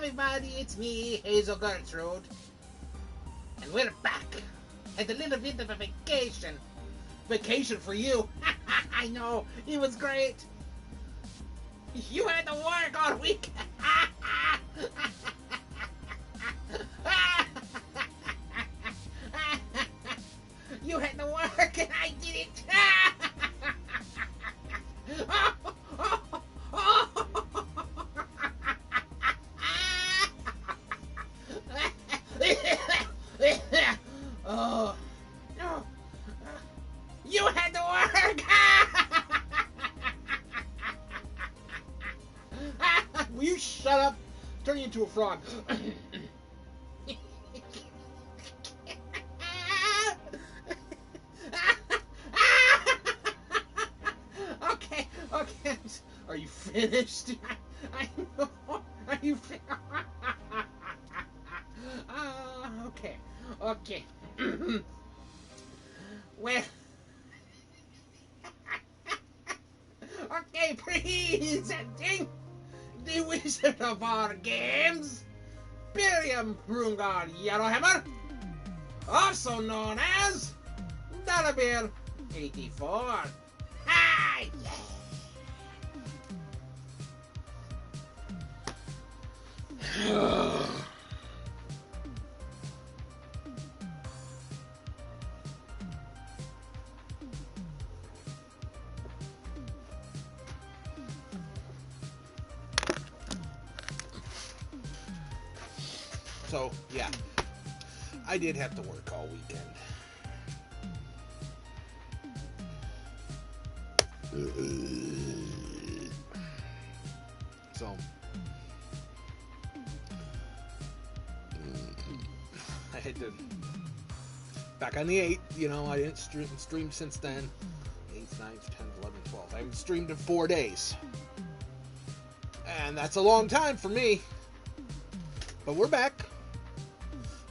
everybody, it's me, Hazel Gertrude. And we're back. And a little bit of a vacation. Vacation for you. I know, it was great. You had to work all week. You had to work and I did it. Oh, no. You had to work. Will you shut up? Turn you into a frog. Okay. Are you finished? I know. Are you finished? Okay. Well. Okay, presenting the Wizard of our games, Biriam Brungar Yellowhammer, also known as Dalabir 84. Ah, yeah. So, yeah, I did have to work all weekend. So, I had to, back on the 8th, you know, I didn't stream since then. 8th, 9th, 10th, 11th, 12th. I haven't streamed in 4 days. And that's a long time for me. But we're back.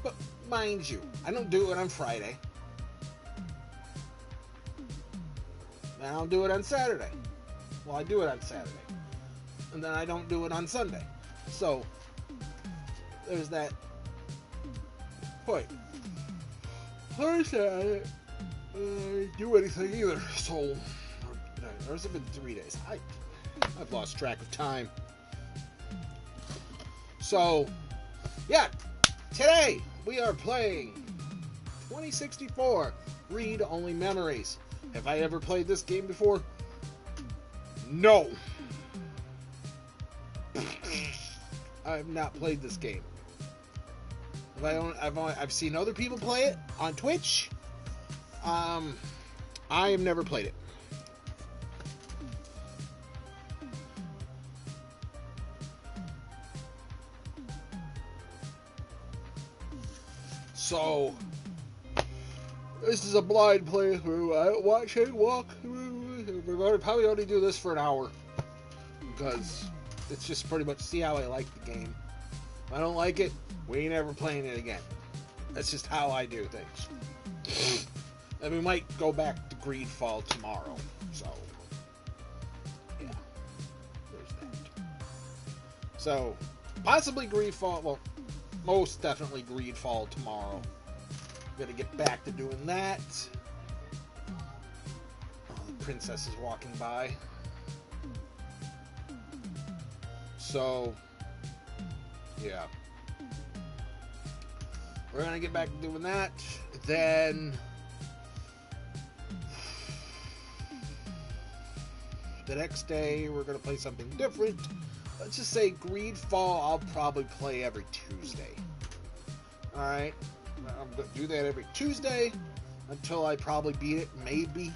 But mind you, I don't do it on Friday. And I don't do it on Saturday. Well, I do it on Saturday. And then I don't do it on Sunday. So, there's that point. Thursday, I didn't do anything either. So, there's been 3 days. I've lost track of time. So, yeah, today we are playing 2064 Read Only Memories. Have I ever played this game before? No. I have not played this game. I've seen other people play it on Twitch. I have never played it. So, this is a blind playthrough. I don't watch any walkthrough. We're going to probably only do this for an hour. Because it's just pretty much see how I like the game. If I don't like it, we ain't ever playing it again. That's just how I do things. And we might go back to Greedfall tomorrow. So, yeah. There's that. So, possibly Greedfall. Well, most definitely Greedfall tomorrow. Gotta get back to doing that. Oh, the princess is walking by. So, yeah. We're gonna get back to doing that. Then, the next day, we're gonna play something different. Let's just say Greedfall, I'll probably play every Tuesday. Alright? I'm going to do that every Tuesday until I probably beat it, maybe.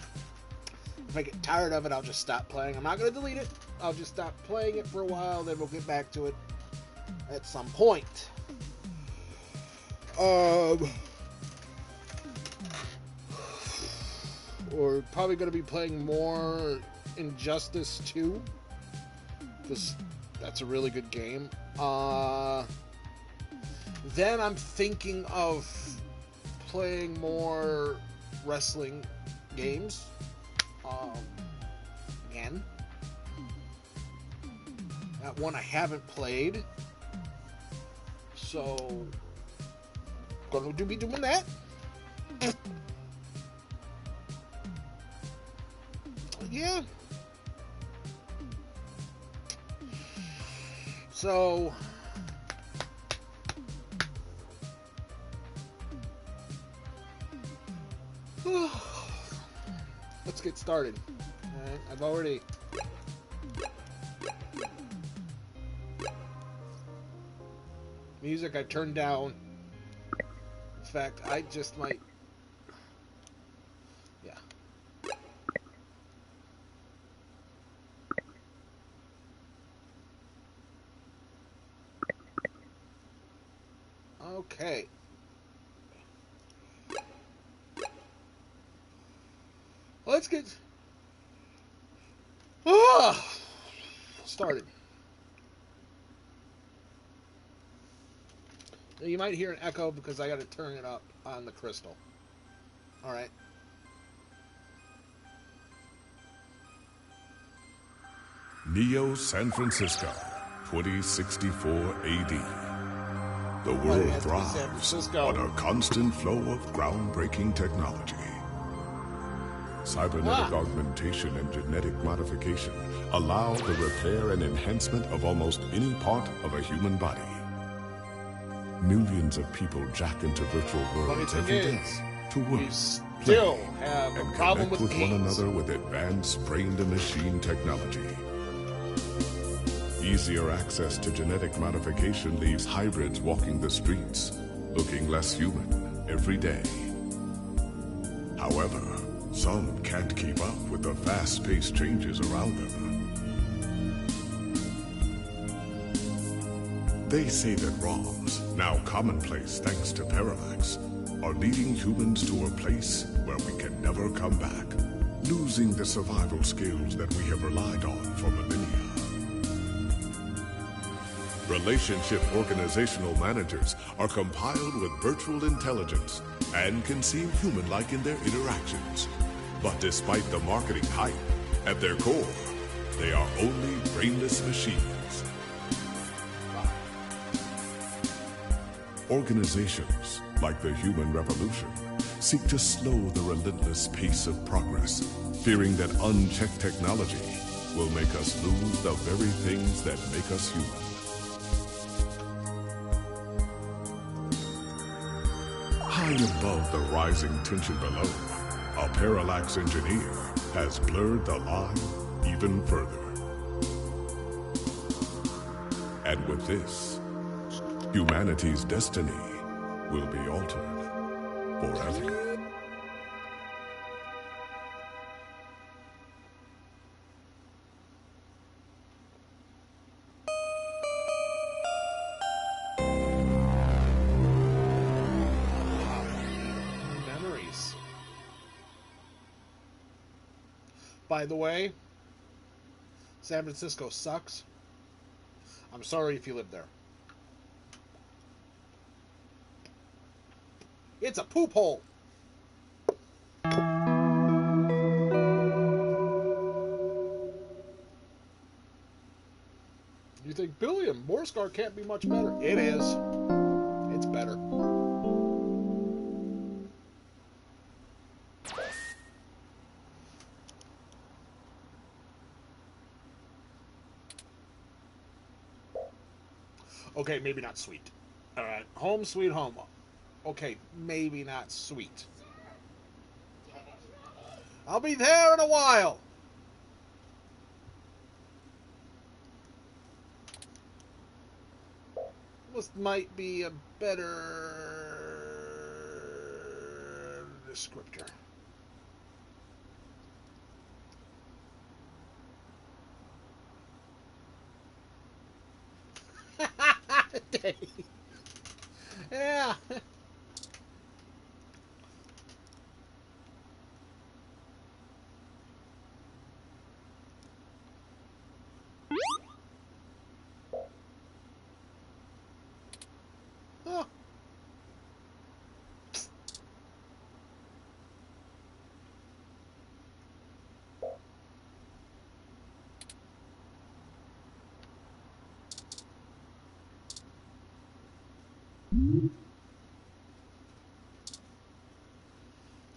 If I get tired of it, I'll just stop playing. I'm not going to delete it. I'll just stop playing it for a while, then we'll get back to it at some point. We're probably going to be playing more Injustice 2. Because that's a really good game. Then I'm thinking of playing more wrestling games. Again. That one I haven't played. So, gonna be doing that. Yeah. So, let's get started. Alright, I've already... Music I turned down. In fact, I just might... Yeah. Okay. Let's get... started. You might hear an echo because I got to turn it up on the crystal. Alright. Neo San Francisco, 2064 AD. The world thrives on a constant flow of groundbreaking technology. Cybernetic augmentation and genetic modification allow the repair and enhancement of almost any part of a human body. Millions of people jack into virtual worlds every day to work, still have a and problem connect with games. one another with advanced brain-to-machine technology. Easier access to genetic modification leaves hybrids walking the streets, looking less human every day. However, some can't keep up with the fast-paced changes around them. They say that ROMs, now commonplace thanks to Parallax, are leading humans to a place where we can never come back, losing the survival skills that we have relied on for millennia. Relationship organizational managers are compiled with virtual intelligence and can seem human-like in their interactions. But despite the marketing hype, at their core, they are only brainless machines. Organizations, like the Human Revolution, seek to slow the relentless pace of progress, fearing that unchecked technology will make us lose the very things that make us human. High above the rising tension below, a Parallax engineer has blurred the line even further. And with this, humanity's destiny will be altered forever. Memories. By the way, San Francisco sucks. I'm sorry if you live there. It's a poop hole. You think Billy and Morscar can't be much better? It is. It's better. Okay, maybe not sweet. Alright, home sweet home. Okay, maybe not sweet. I'll be there in a while. This might be a better descriptor. Yeah. Huh.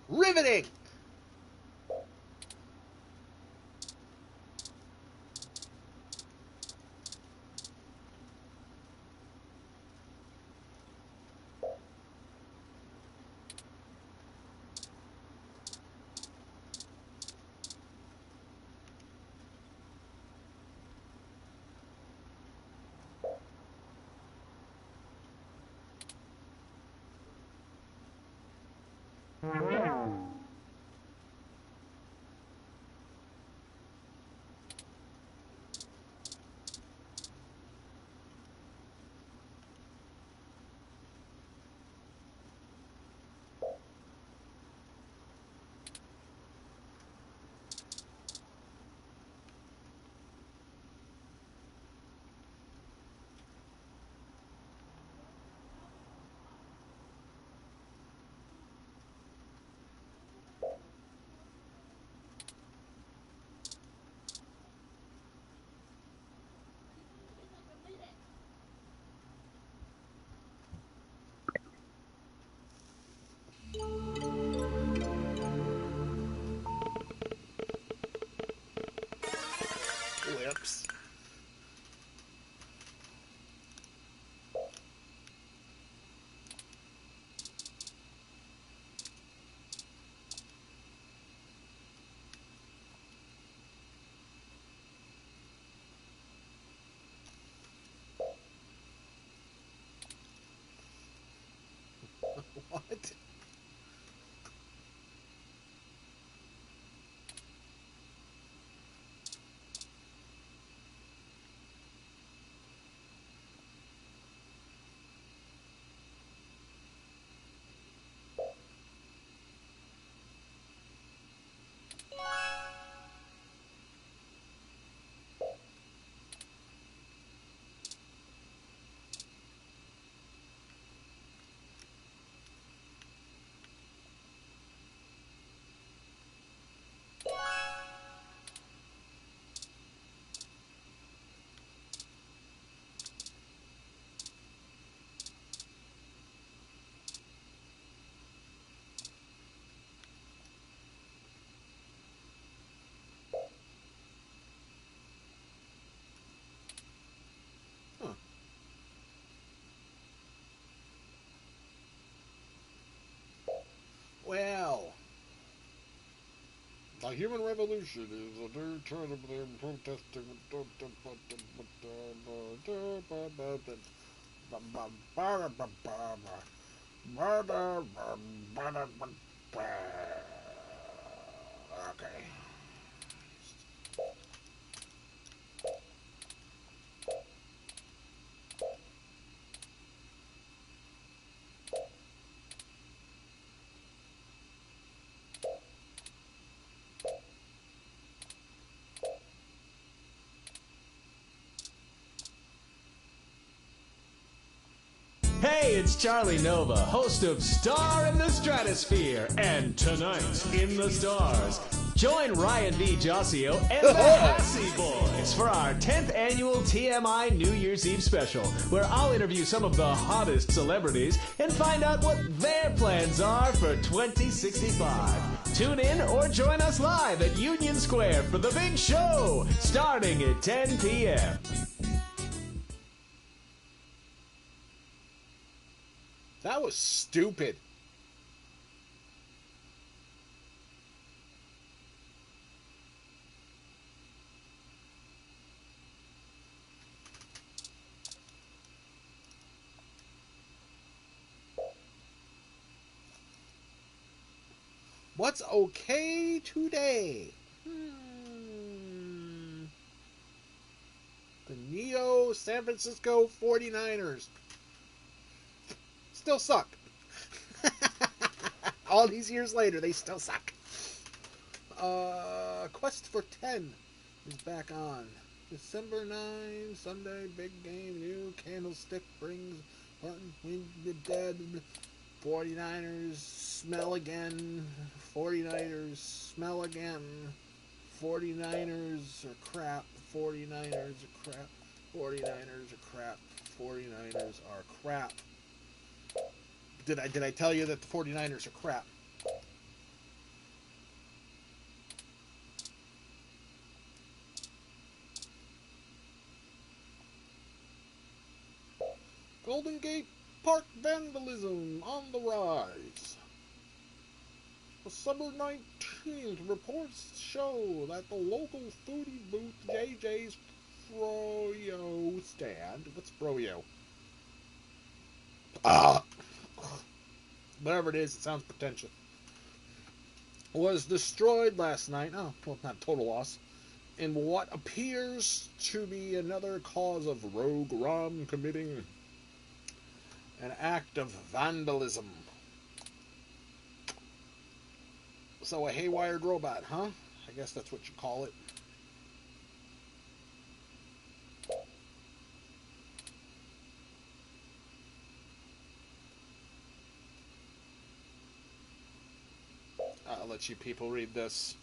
Riveting! Lips. What? Huh. Well, the human revolution is a new turn of them protesting. Okay. Hey, it's Charlie Nova, host of Star in the Stratosphere, and tonight in the stars. Join Ryan V. Josio and the Hassy Boys for our 10th annual TMI New Year's Eve special, where I'll interview some of the hottest celebrities and find out what their plans are for 2065. Tune in or join us live at Union Square for the big show, starting at 10 p.m. That was stupid. What's okay today? The Neo San Francisco 49ers still suck. All these years later, they still suck. Quest for 10 is back on. December 9, Sunday, big game, new candlestick brings Martin Wing the dead. 49ers smell again. 49ers smell again. 49ers are crap. 49ers are crap. 49ers are crap. 49ers are crap. Did I tell you that the 49ers are crap? Golden Gate Park vandalism on the rise. December 19th, reports show that the local foodie booth JJ's Froyo stand. What's Froyo? Whatever it is, it sounds pretentious. Was destroyed last night. Oh, well, not total loss. In what appears to be another cause of Rogue Rom committing an act of vandalism. So a haywired robot, huh? I guess that's what you call it. I'll let you people read this.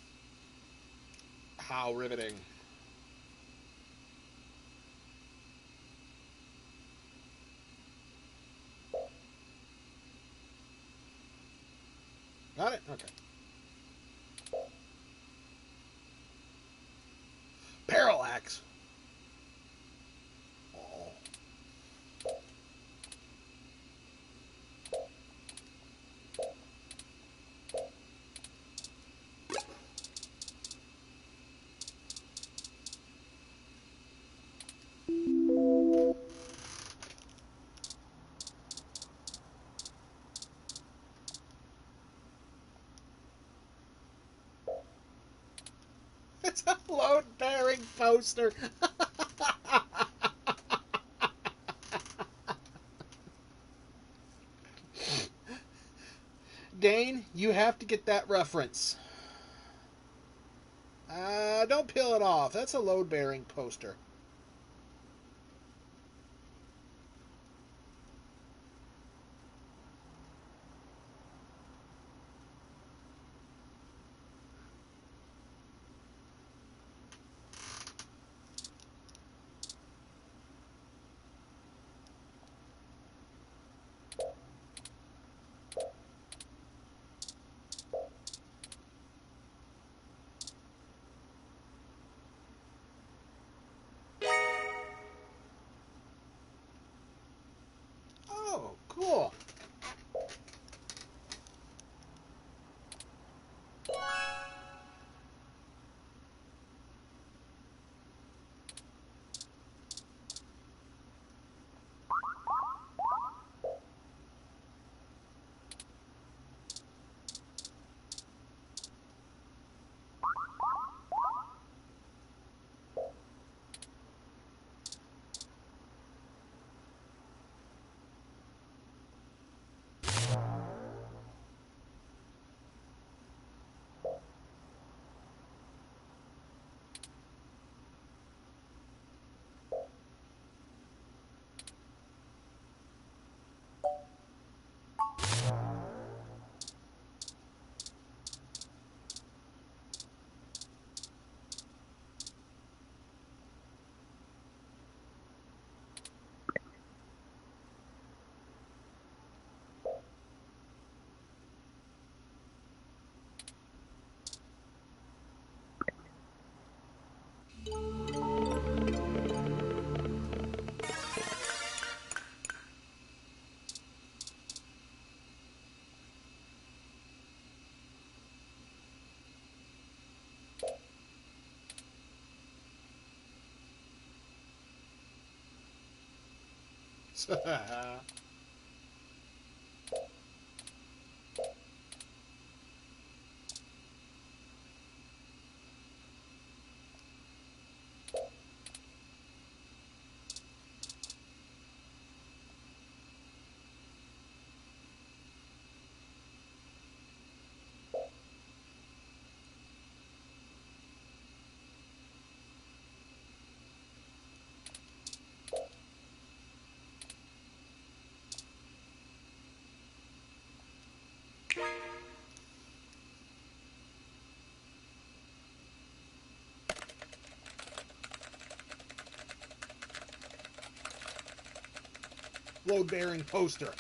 How riveting. Got it? Okay. Parallax. Oh. It's a load-bearing poster. Dane, you have to get that reference. Don't peel it off. That's a load-bearing poster. Oh, cool. Load-bearing poster.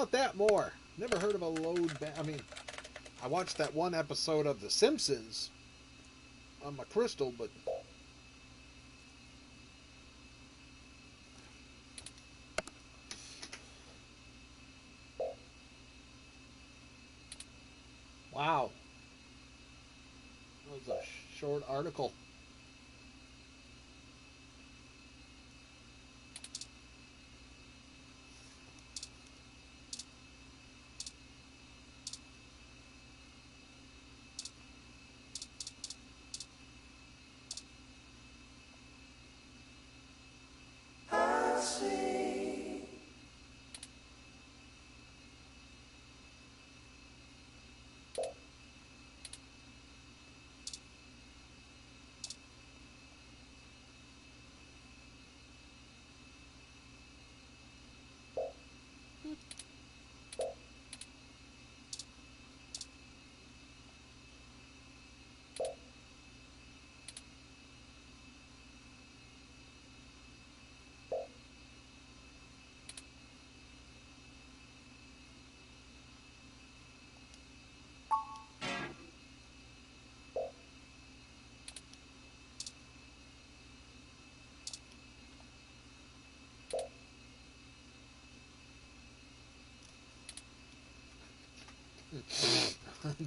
about that more? Never heard of a load bank. I mean, I watched that one episode of The Simpsons on my Crystal, but... Wow. That was a short article.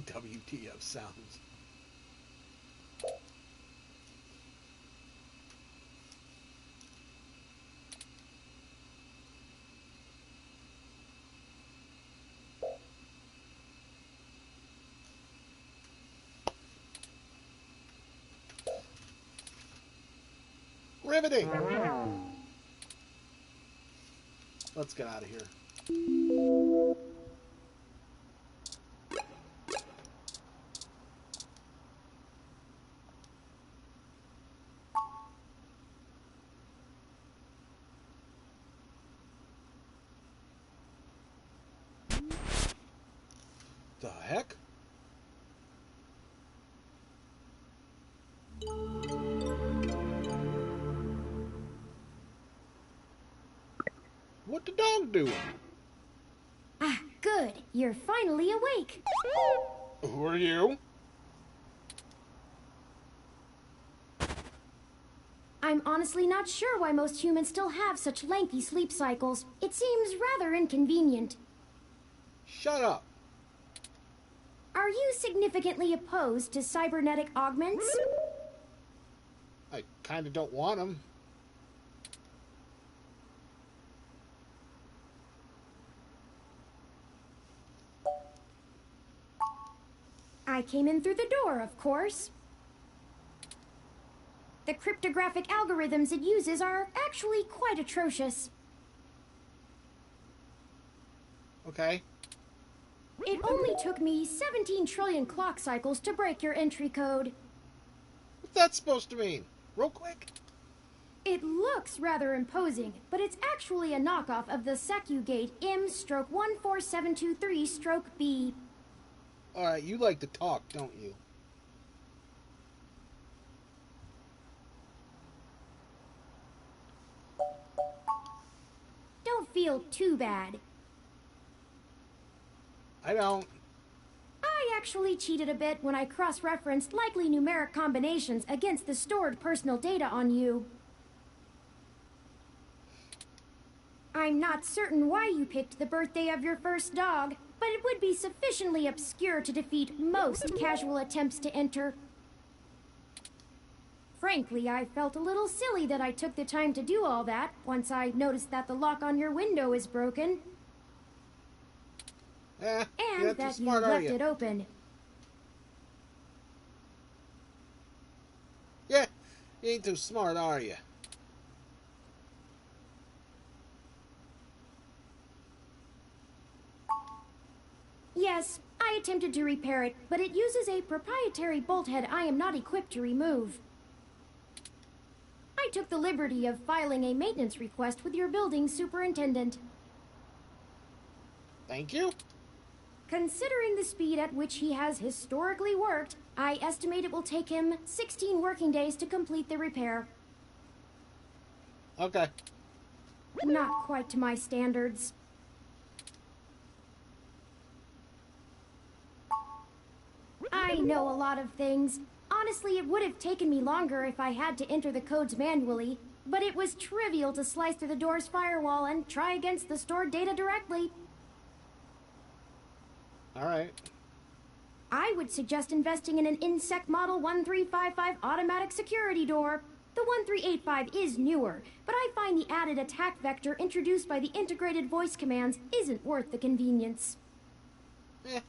WTF sounds. Riveting. Let's get out of here. The heck? What the dog doing? Ah, good. You're finally awake. Who are you? I'm honestly not sure why most humans still have such lengthy sleep cycles. It seems rather inconvenient. Shut up. Are you significantly opposed to cybernetic augments? I kind of don't want them. I came in through the door, of course. The cryptographic algorithms it uses are actually quite atrocious. Okay. It only took me 17 trillion clock cycles to break your entry code. What's that supposed to mean? Real quick. It looks rather imposing, but it's actually a knockoff of the SecuGate M/14723-B. Alright, you like to talk, don't you? Don't feel too bad. I don't. I actually cheated a bit when I cross-referenced likely numeric combinations against the stored personal data on you. I'm not certain why you picked the birthday of your first dog, but it would be sufficiently obscure to defeat most casual attempts to enter. Frankly, I felt a little silly that I took the time to do all that once I noticed that the lock on your window is broken. You're And not too that you smart, are left you? it open. Yeah, you ain't too smart, are you? Yes, I attempted to repair it, but it uses a proprietary bolt head I am not equipped to remove. I took the liberty of filing a maintenance request with your building superintendent. Thank you. Considering the speed at which he has historically worked, I estimate it will take him 16 working days to complete the repair. Okay. Not quite to my standards. I know a lot of things. Honestly, it would have taken me longer if I had to enter the codes manually, but it was trivial to slice through the door's firewall and try against the stored data directly. Alright. I would suggest investing in an INSEC Model 1355 automatic security door. The 1385 is newer, but I find the added attack vector introduced by the integrated voice commands isn't worth the convenience. Eh.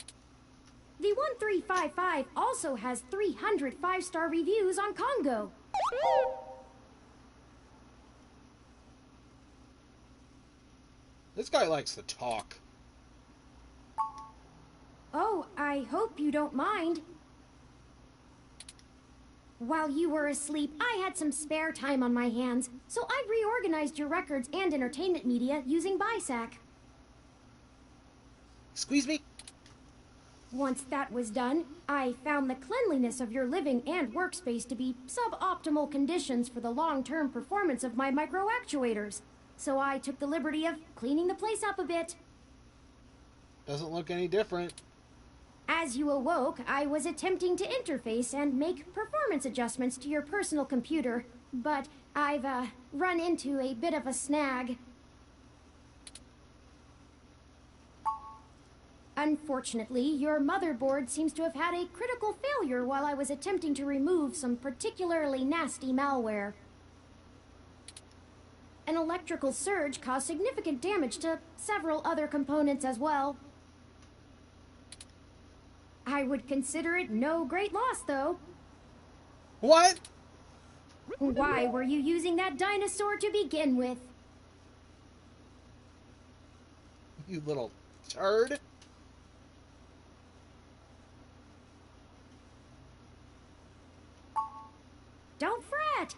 The 1355 also has 300 5-star reviews on Congo. This guy likes to talk. Oh, I hope you don't mind. While you were asleep, I had some spare time on my hands, so I reorganized your records and entertainment media using BISAC. Squeeze me? Once that was done, I found the cleanliness of your living and workspace to be suboptimal conditions for the long-term performance of my micro-actuators, so I took the liberty of cleaning the place up a bit. Doesn't look any different. As you awoke, I was attempting to interface and make performance adjustments to your personal computer, but I've run into a bit of a snag. Unfortunately, your motherboard seems to have had a critical failure while I was attempting to remove some particularly nasty malware. An electrical surge caused significant damage to several other components as well. I would consider it no great loss, though. What? Why were you using that dinosaur to begin with? You little turd. Don't fret!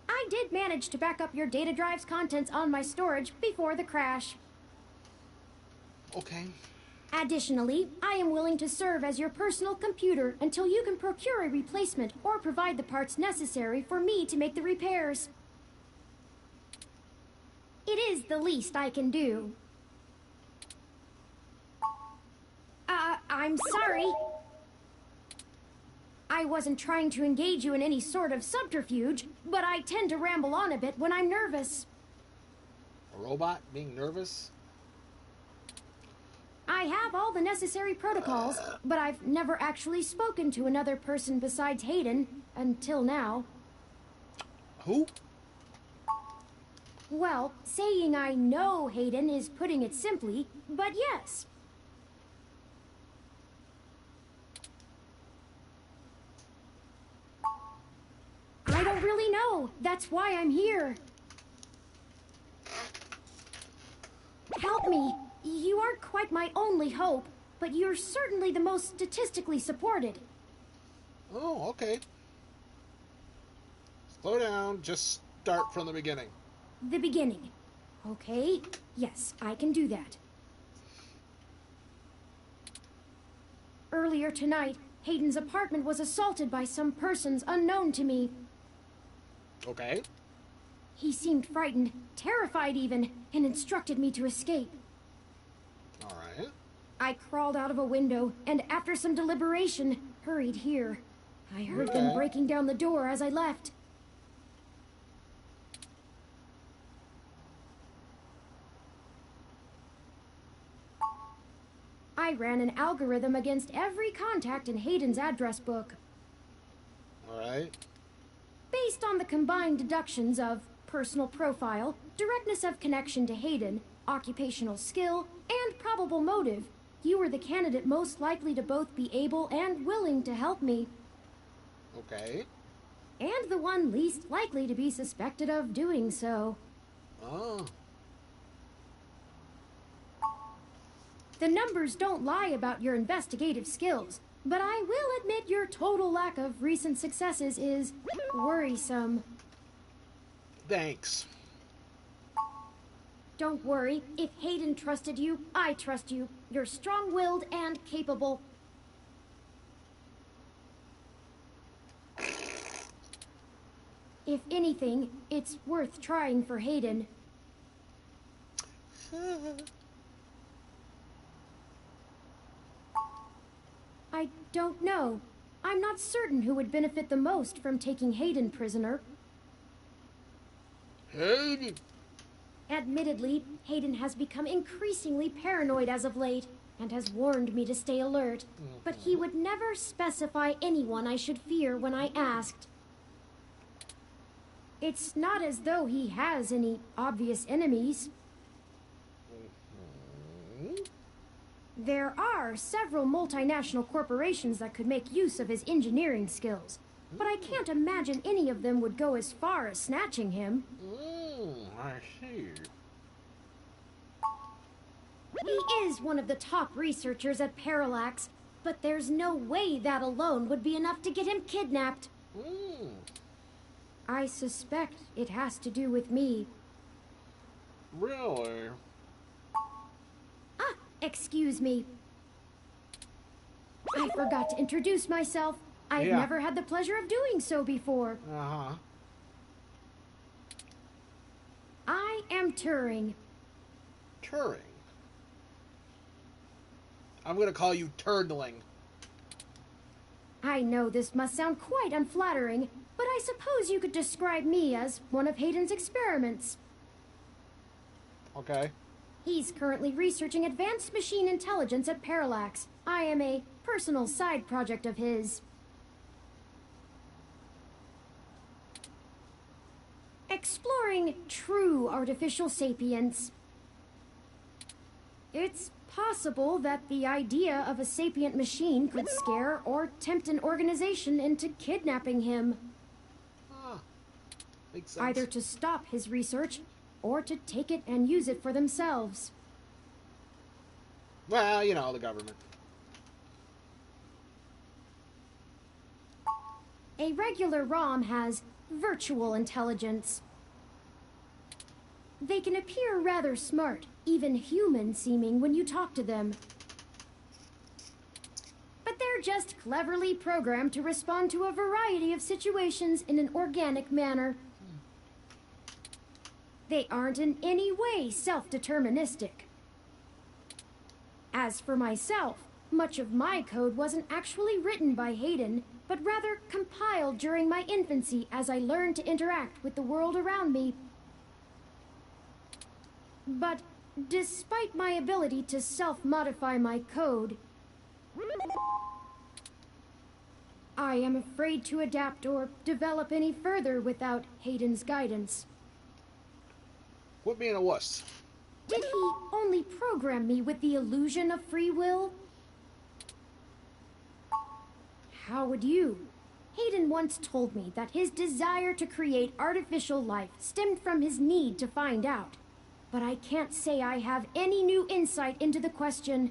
I did manage to back up your data drive's contents on my storage before the crash. Okay. Additionally, I am willing to serve as your personal computer until you can procure a replacement or provide the parts necessary for me to make the repairs. It is the least I can do. I'm sorry. I wasn't trying to engage you in any sort of subterfuge, but I tend to ramble on a bit when I'm nervous. A robot being nervous? I have all the necessary protocols, but I've never actually spoken to another person besides Hayden, until now. Who? Well, saying I know Hayden is putting it simply, but yes. I don't really know. That's why I'm here. Help me. You aren't quite my only hope, but you're certainly the most statistically supported. Oh, okay. Slow down. Just start from the beginning. The beginning. Okay, yes, I can do that. Earlier tonight, Hayden's apartment was assaulted by some persons unknown to me. Okay. He seemed frightened, terrified even, and instructed me to escape. Alright. I crawled out of a window, and after some deliberation, hurried here. I heard them Okay. breaking down the door as I left. I ran an algorithm against every contact in Hayden's address book. Alright. Based on the combined deductions of personal profile, directness of connection to Hayden, occupational skill, and probable motive, you were the candidate most likely to both be able and willing to help me. Okay. And the one least likely to be suspected of doing so. Oh. The numbers don't lie about your investigative skills, but I will admit your total lack of recent successes is worrisome. Thanks. Don't worry, if Hayden trusted you, I trust you. You're strong-willed and capable. If anything, it's worth trying for Hayden. I don't know. I'm not certain who would benefit the most from taking Hayden prisoner. Hayden! Admittedly, Hayden has become increasingly paranoid as of late, and has warned me to stay alert. But he would never specify anyone I should fear when I asked. It's not as though he has any obvious enemies. There are several multinational corporations that could make use of his engineering skills, but I can't imagine any of them would go as far as snatching him. I see. He is one of the top researchers at Parallax, but there's no way that alone would be enough to get him kidnapped. I suspect it has to do with me. Really? Ah, excuse me. I forgot to introduce myself. I've never had the pleasure of doing so before. Uh-huh. I am Turing. Turing. I'm gonna call you Turdling. I know this must sound quite unflattering, but I suppose you could describe me as one of Hayden's experiments. Okay. He's currently researching advanced machine intelligence at Parallax. I am a personal side project of his. Exploring true artificial sapience. It's possible that the idea of a sapient machine could scare or tempt an organization into kidnapping him. Makes sense. Either to stop his research, or to take it and use it for themselves. Well, you know, the government. A regular ROM has virtual intelligence. They can appear rather smart, even human-seeming when you talk to them. But they're just cleverly programmed to respond to a variety of situations in an organic manner. They aren't in any way self-deterministic. As for myself, much of my code wasn't actually written by Hayden, but rather compiled during my infancy as I learned to interact with the world around me. But despite my ability to self-modify my code, I am afraid to adapt or develop any further without Hayden's guidance. Quit being a wuss. Did he only program me with the illusion of free will? How would you? Hayden once told me that his desire to create artificial life stemmed from his need to find out. But I can't say I have any new insight into the question.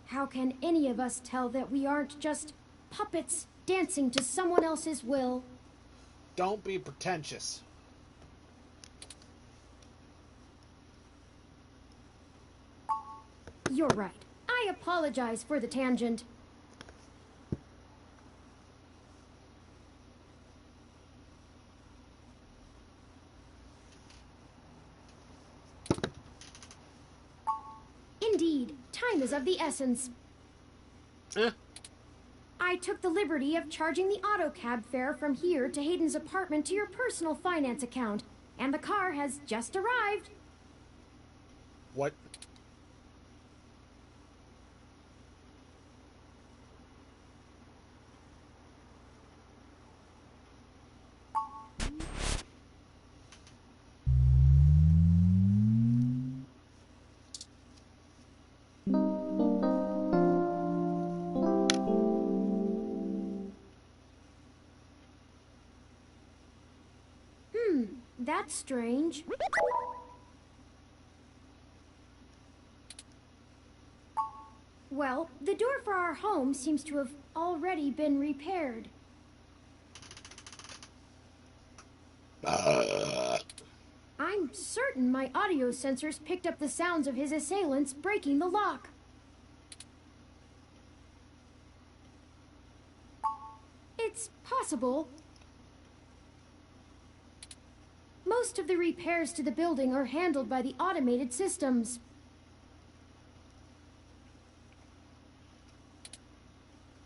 How can any of us tell that we aren't just puppets dancing to someone else's will? Don't be pretentious. You're right. I apologize for the tangent. Indeed, time is of the essence. I took the liberty of charging the auto cab fare from here to Hayden's apartment to your personal finance account, and the car has just arrived. What? That's strange. Well, the door for our home seems to have already been repaired. I'm certain my audio sensors picked up the sounds of his assailants breaking the lock. It's possible. Most of the repairs to the building are handled by the automated systems.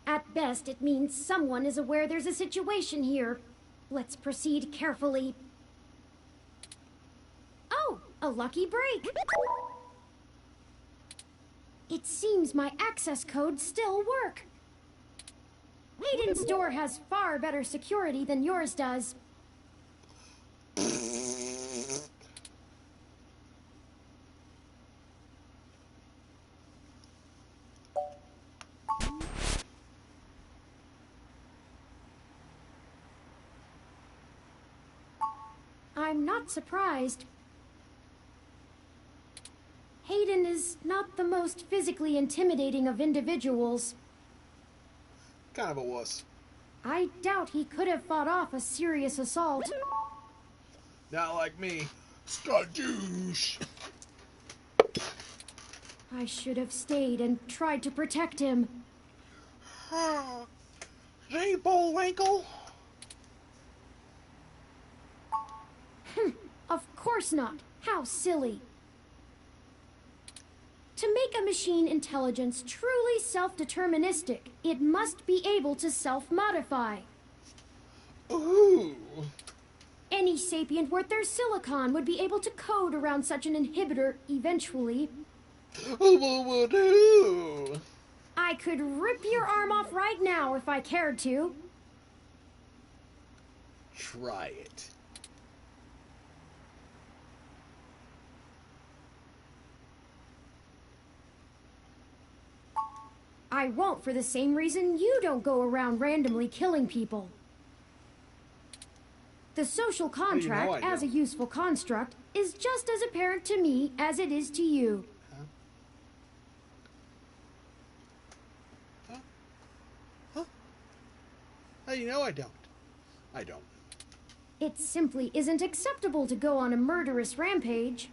At best, it means someone is aware there's a situation here. Let's proceed carefully. Oh, a lucky break. It seems my access codes still work. Hayden's door has far better security than yours does. I'm not surprised. Hayden is not the most physically intimidating of individuals. Kind of a wuss. I doubt he could have fought off a serious assault. Not like me. Skadoosh! I should have stayed and tried to protect him. Hey, Bullwinkle! Of course not. How silly. To make a machine intelligence truly self-deterministic, it must be able to self-modify. Ooh! Any sapient worth their silicon would be able to code around such an inhibitor eventually. Ooh! I could rip your arm off right now if I cared to. Try it. I won't for the same reason you don't go around randomly killing people. The social contract, as a useful construct, is just as apparent to me as it is to you. Huh? How do you know I don't? I don't. It simply isn't acceptable to go on a murderous rampage.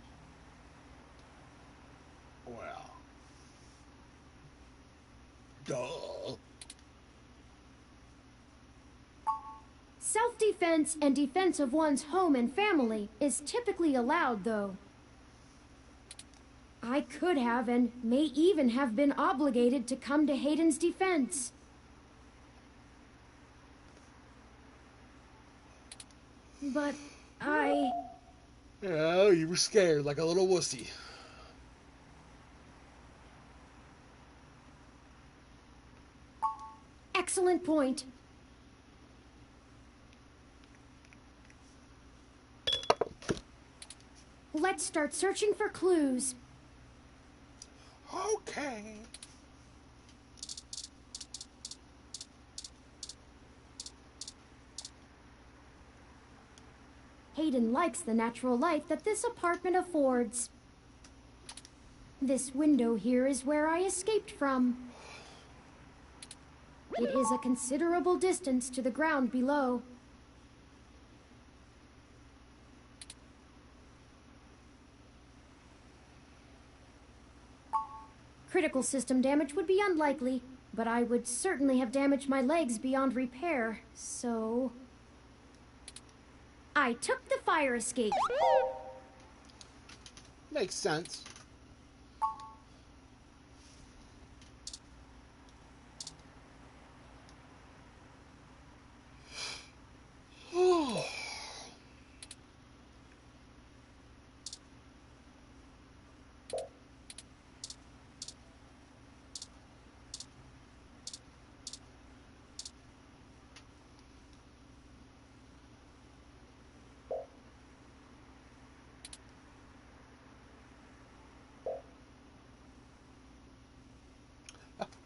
Well. Duh. Self-defense and defense of one's home and family is typically allowed, though. I could have and may even have been obligated to come to Hayden's defense. But Oh, you were scared like a little wussy. Excellent point. Let's start searching for clues. Okay. Hayden likes the natural light that this apartment affords. This window here is where I escaped from. It is a considerable distance to the ground below. Critical system damage would be unlikely, but I would certainly have damaged my legs beyond repair, so... I took the fire escape. Makes sense.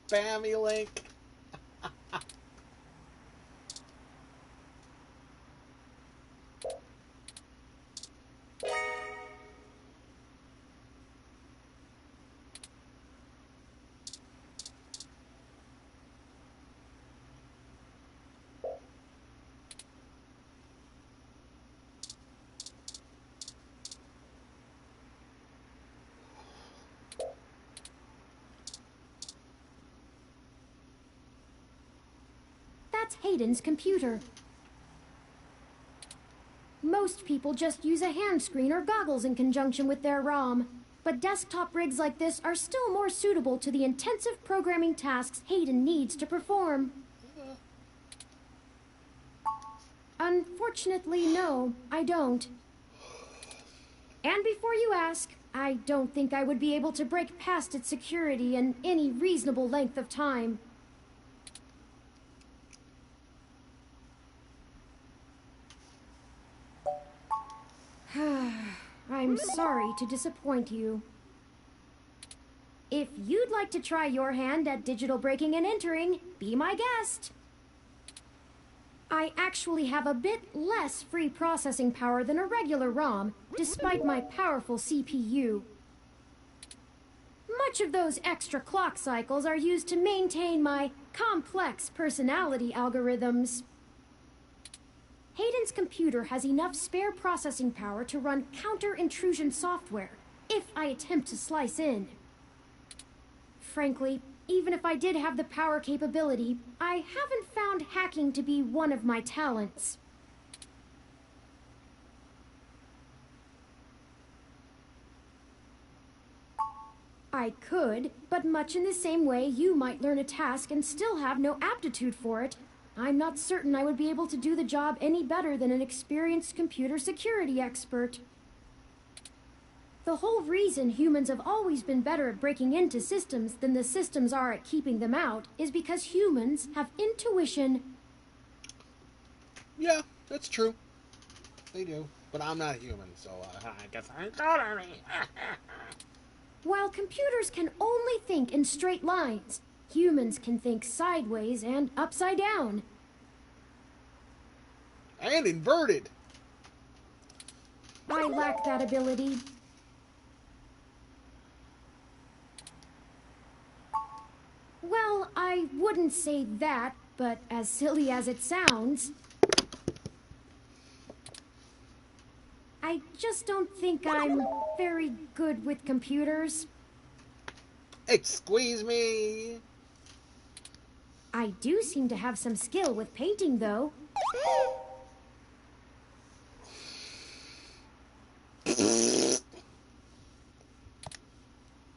Family link. That's Hayden's computer. Most people just use a hand screen or goggles in conjunction with their ROM. but desktop rigs like this are still more suitable to the intensive programming tasks Hayden needs to perform. Unfortunately, no, I don't. And before you ask, I don't think I would be able to break past its security in any reasonable length of time. I'm sorry to disappoint you. If you'd like to try your hand at digital breaking and entering, be my guest. I actually have a bit less free processing power than a regular ROM, despite my powerful CPU. Much of those extra clock cycles are used to maintain my complex personality algorithms. Hayden's computer has enough spare processing power to run counter-intrusion software, if I attempt to slice in. Frankly, even if I did have the power capability, I haven't found hacking to be one of my talents. I could, but much in the same way you might learn a task and still have no aptitude for it, I'm not certain I would be able to do the job any better than an experienced computer security expert. The whole reason humans have always been better at breaking into systems than the systems are at keeping them out is because humans have intuition. Yeah, that's true. They do. But I'm not human, so I guess I totally. While computers can only think in straight lines, humans can think sideways and upside down. And inverted. I lack that ability. Well, I wouldn't say that, but as silly as it sounds, I just don't think I'm very good with computers. Excuse me. I do seem to have some skill with painting, though.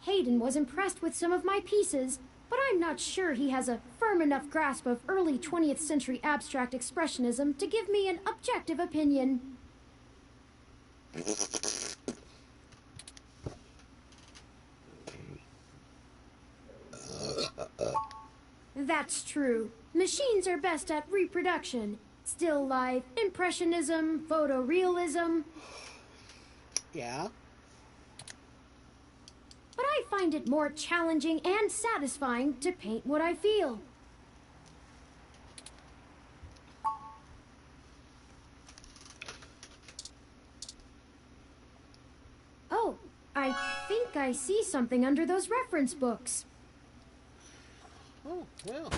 Hayden was impressed with some of my pieces, but I'm not sure he has a firm enough grasp of early 20th century abstract expressionism to give me an objective opinion. That's true. Machines are best at reproduction. Still life, impressionism, photorealism. Yeah. But I find it more challenging and satisfying to paint what I feel. Oh, I think I see something under those reference books. Oh, well.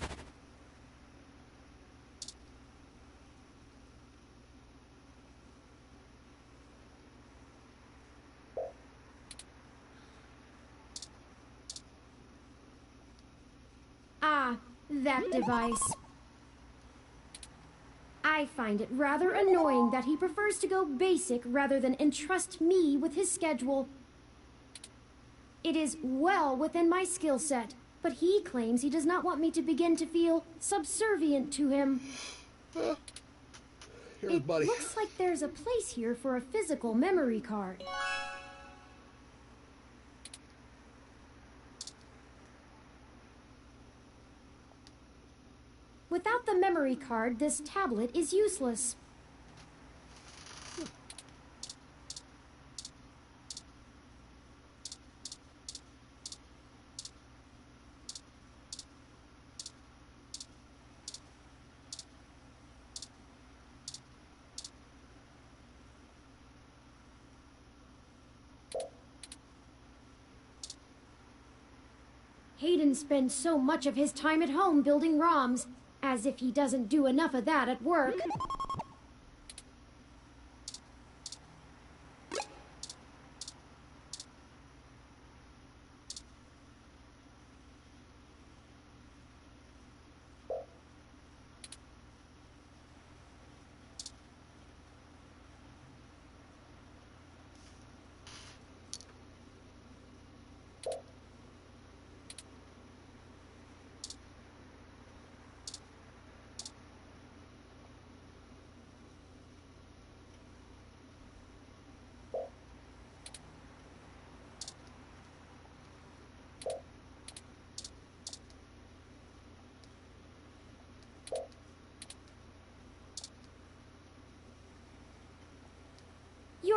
Ah, that device. I find it rather annoying that he prefers to go basic rather than entrust me with his schedule. It is well within my skill set, but he claims he does not want me to begin to feel subservient to him. Here, buddy. It looks like there's a place here for a physical memory card. Without the memory card, this tablet is useless. Hayden spends so much of his time at home building ROMs, as if he doesn't do enough of that at work.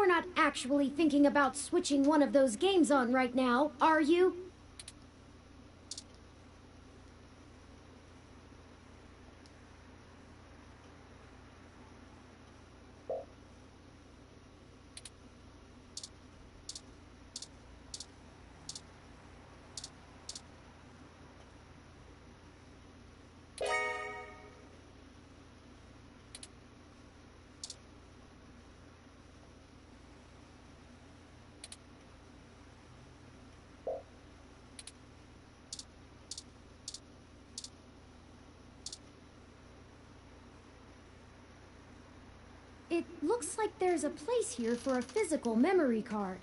You're not actually thinking about switching one of those games on right now, are you? It looks like there's a place here for a physical memory card.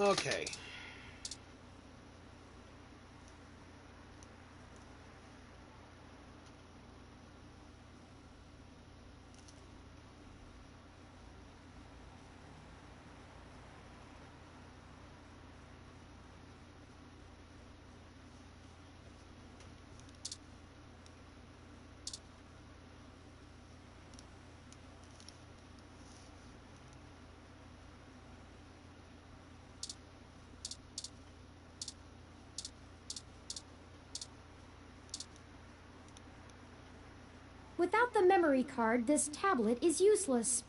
Okay. Without the memory card, this tablet is useless.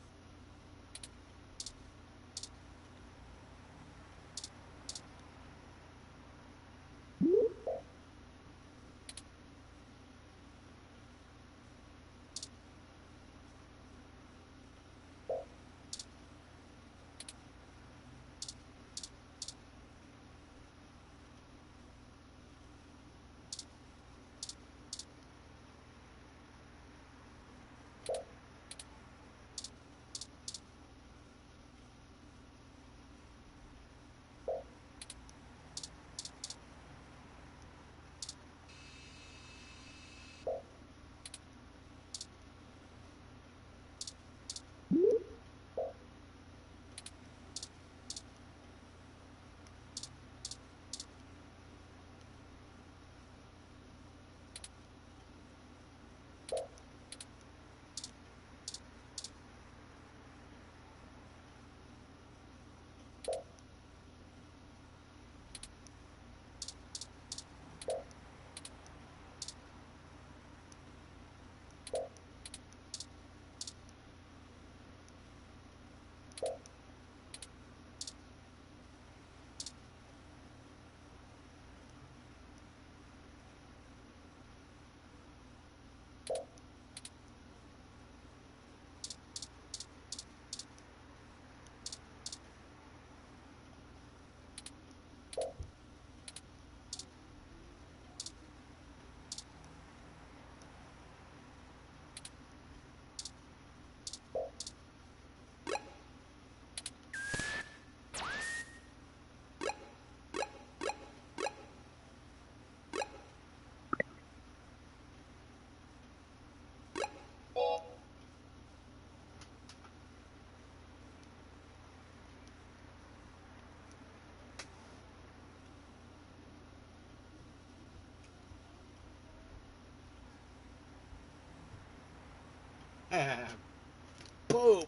Boom.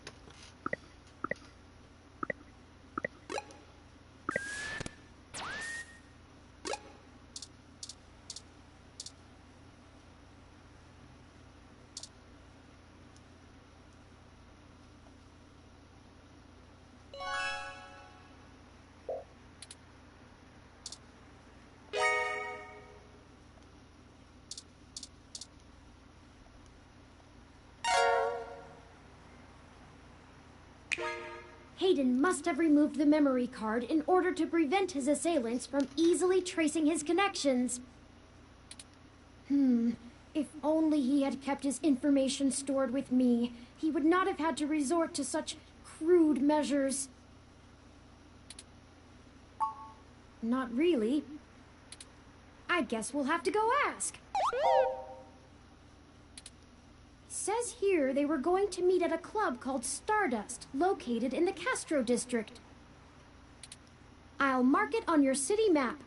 Hayden must have removed the memory card in order to prevent his assailants from easily tracing his connections. If only he had kept his information stored with me, he would not have had to resort to such crude measures. Not really. I guess we'll have to go ask. Says here they were going to meet at a club called Stardust, located in the Castro district. I'll mark it on your city map.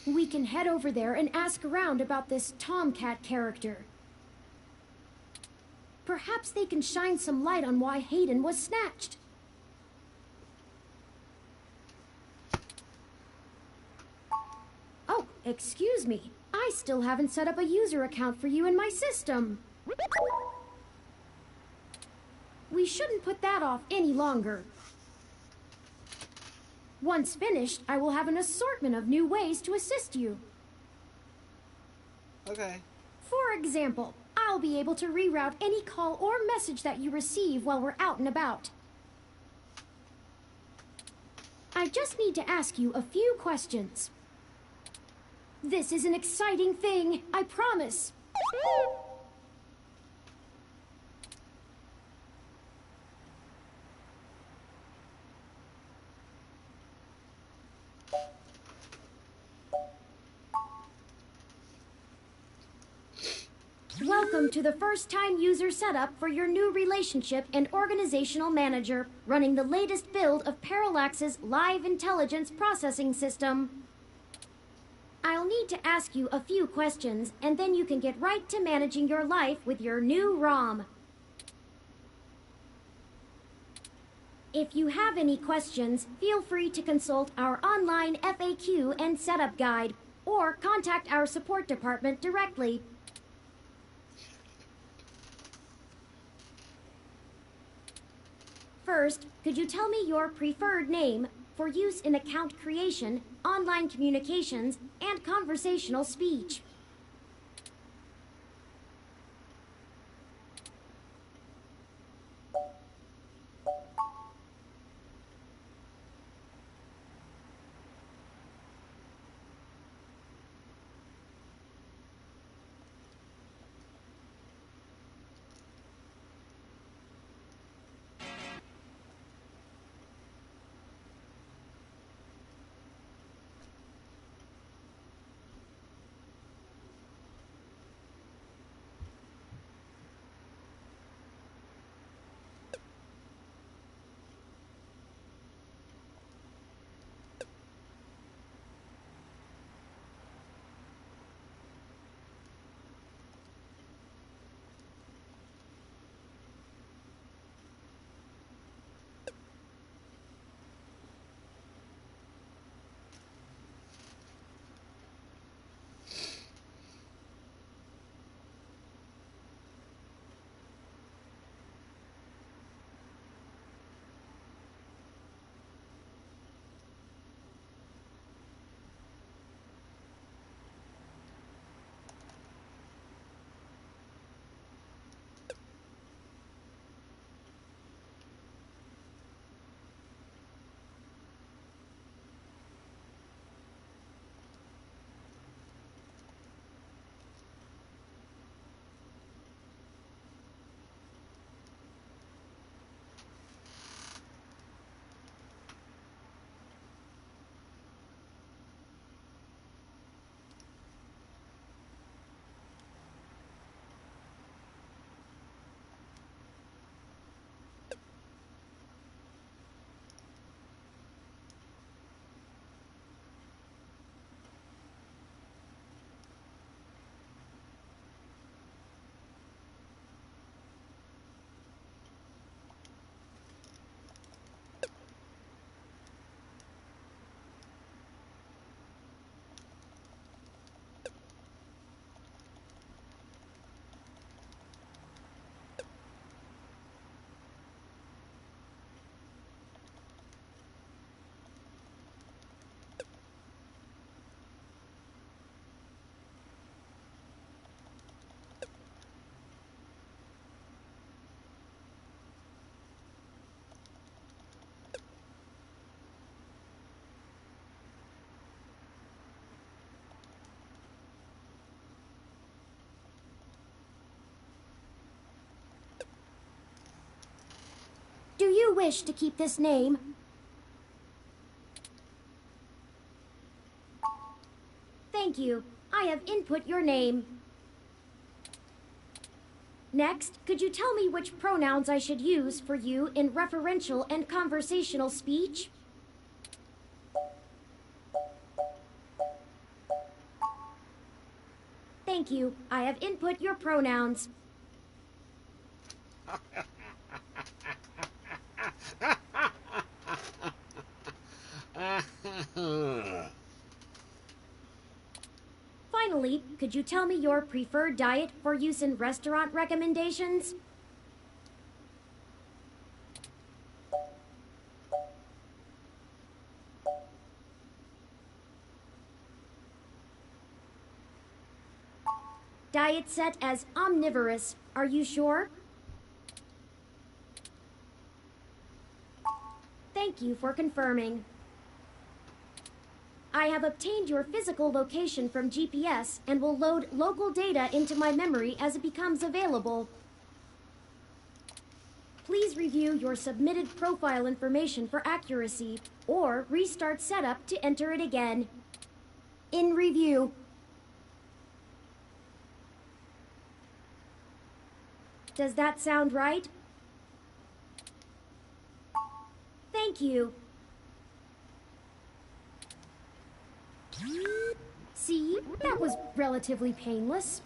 We can head over there and ask around about this Tomcat character. Perhaps they can shine some light on why Hayden was snatched. Oh, excuse me. I still haven't set up a user account for you in my system. We shouldn't put that off any longer. Once finished, I will have an assortment of new ways to assist you. Okay. For example, I'll be able to reroute any call or message that you receive while we're out and about. I just need to ask you a few questions. This is an exciting thing, I promise. Welcome to the first-time user setup for your new relationship and organizational manager, running the latest build of Parallax's live intelligence processing system. I'll need to ask you a few questions, and then you can get right to managing your life with your new ROM. If you have any questions, feel free to consult our online FAQ and setup guide, or contact our support department directly. First, could you tell me your preferred name for use in account creation, online communications, and conversational speech? you wish to keep this name? Thank you. I have input your name. Next, could you tell me which pronouns I should use for you in referential and conversational speech? Thank you. I have input your pronouns. Finally, could you tell me your preferred diet for use in restaurant recommendations? Diet set as omnivorous. Are you sure? Thank you for confirming. I have obtained your physical location from GPS and will load local data into my memory as it becomes available. Please review your submitted profile information for accuracy, or restart setup to enter it again. In review. Does that sound right? Thank you. See, that was relatively painless.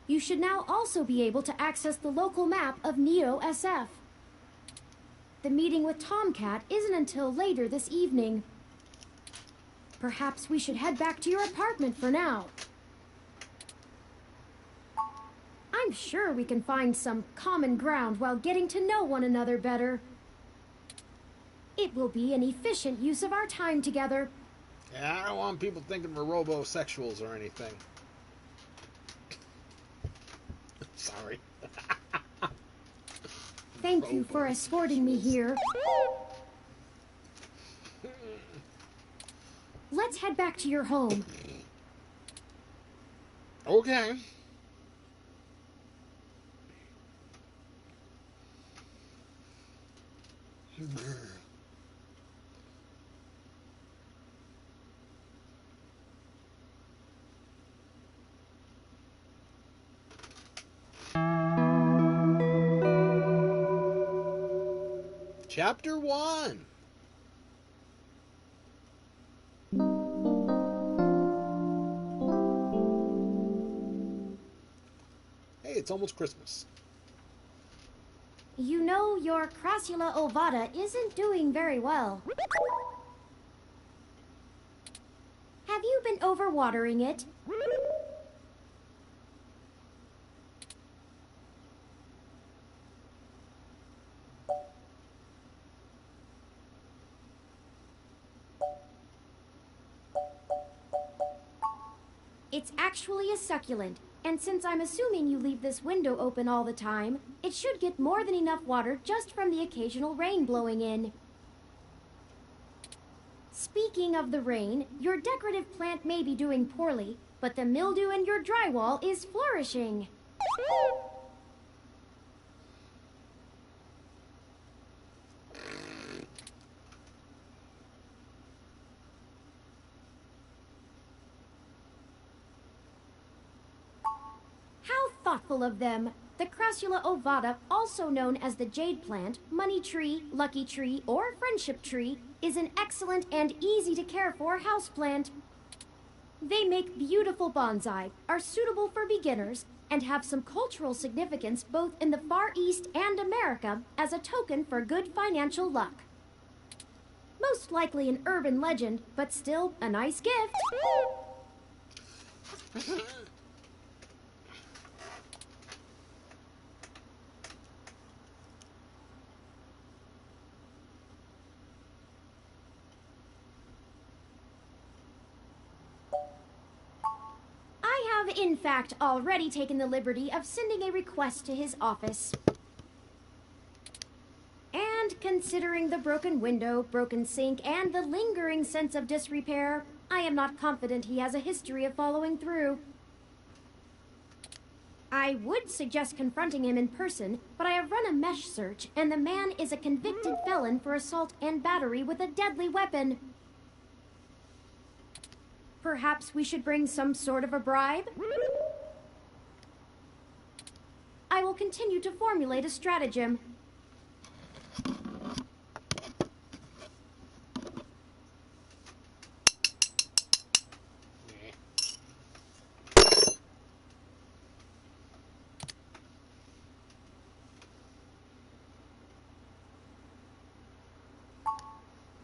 You should now also be able to access the local map of Neo SF. The meeting with Tomcat isn't until later this evening. Perhaps we should head back to your apartment for now. I'm sure we can find some common ground while getting to know one another better. It will be an efficient use of our time together. Yeah, I don't want people thinking we're robosexuals or anything. Sorry. Thank you for escorting me here. Let's head back to your home. Okay. Chapter 1. Hey, it's almost Christmas. You know, your Crassula ovata isn't doing very well. Have you been overwatering it? It's actually a succulent, and since I'm assuming you leave this window open all the time, it should get more than enough water just from the occasional rain blowing in. Speaking of the rain, your decorative plant may be doing poorly, but the mildew in your drywall is flourishing. How thoughtful of them! The Crassula ovata, also known as the jade plant, money tree, lucky tree, or friendship tree, is an excellent and easy to care for houseplant. They make beautiful bonsai, are suitable for beginners, and have some cultural significance both in the Far East and America as a token for good financial luck. Most likely an urban legend, but still a nice gift. In fact, already taken the liberty of sending a request to his office. And considering the broken window, broken sink, and the lingering sense of disrepair, I am not confident he has a history of following through. I would suggest confronting him in person, but I have run a mesh search, and the man is a convicted felon for assault and battery with a deadly weapon. Perhaps we should bring some sort of a bribe? I will continue to formulate a stratagem.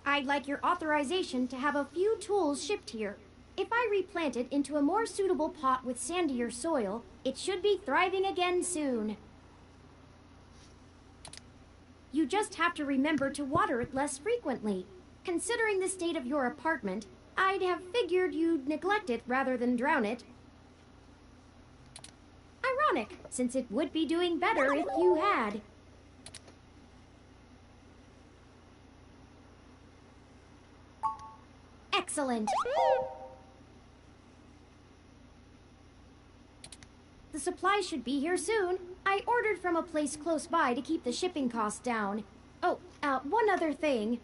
I'd like your authorization to have a few tools shipped here. If I replant it into a more suitable pot with sandier soil, it should be thriving again soon. You just have to remember to water it less frequently. Considering the state of your apartment, I'd have figured you'd neglect it rather than drown it. Ironic, since it would be doing better if you had. Excellent. The supplies should be here soon. I ordered from a place close by to keep the shipping costs down. Oh, one other thing.